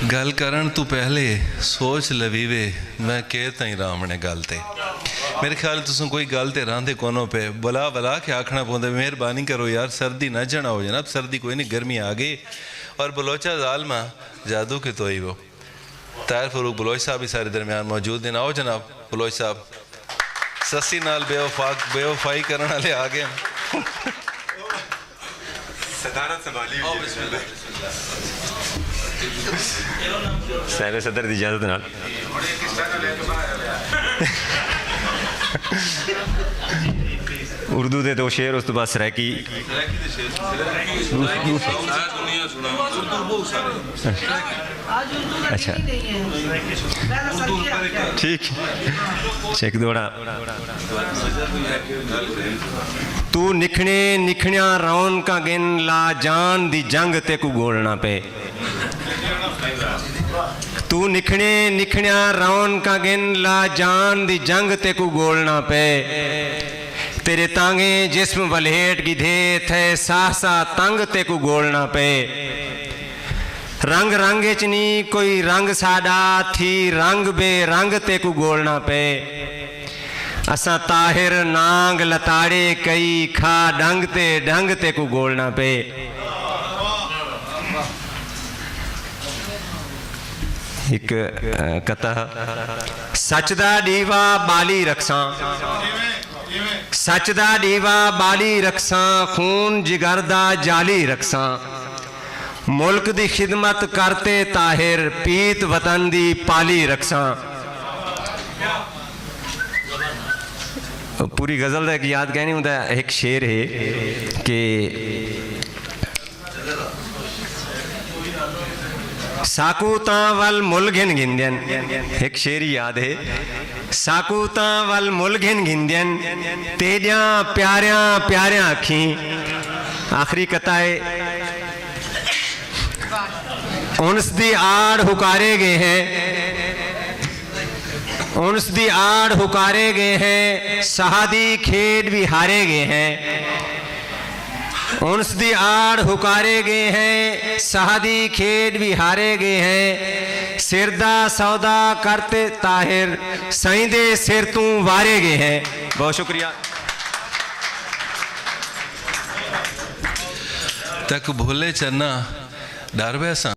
गल करन तू पहले सोच लवीवे मैं के तई रामने गल ते। मेरे ख्याल तुम कोई गल ते रांधे कोनो पे बुला बुला के आखना पौंदा मेहरबानी करो यार सर्दी न जना हो जनाब। सर्दी कोई नहीं, गर्मी आ गई। और बलोचा जालमा जादू के तो ही वो ताहिर फरूक बलोच साहब भी सारे दरमियान मौजूद हैं। आओ जनाब बलोच साहब, सस्सी नाल बेवफाई करने वाले आ गए। सारे सदर की इजाजत नाल उर्दू दे दो शेर उस तो बाद सराकी अच्छा ठीक चेक दोड़ा। तू निखने निखणिया रौन का गिन ला जान दी जंग ते को गोलना पे। तू निखने निखणिया रौन का गिन ला जान दी जंग ते को गोलना पे। तेरे तांगे जिस्म वलहेट गिधे थे साहसा तंग ते को गोलना पे। रंग रंग चनी कोई रंग साडा थी रंग बे रंग ते को गोलना पे। असा ताहिर नांग लताड़े कई खा डंग ते को गोलना पे। एक कथा सच दा दीवा बाली रखसा, सच दा दीवा बाली रखसा खून जिगर दा जाली रखसा। मुल्क दी खिदमत करते ताहिर पीत वतन दी पाली रखसा। पूरी गजल का एक याद कहनी होता एक शेर है कि साकूता वल मुल घिन गिंदन। एक शेर याद है साकूता वल मुल घिन गिंदन तेजा प्यारिया प्यारिया अखी। आखिरी कथा है उनस दी आड़ हुकारे गए हैं, उनस दी आड़ हुकारे गए हैं सहादी खेड भी हारे गए हैं। उनस दी आड़ हुकारे गए हैं सहादी खेड भी हारे गए हैं। सिरदा सौदा करते ताहिर सईदे सिर तू वारे गए हैं। बहुत शुक्रिया। तक भूले चन्ना डर वैसा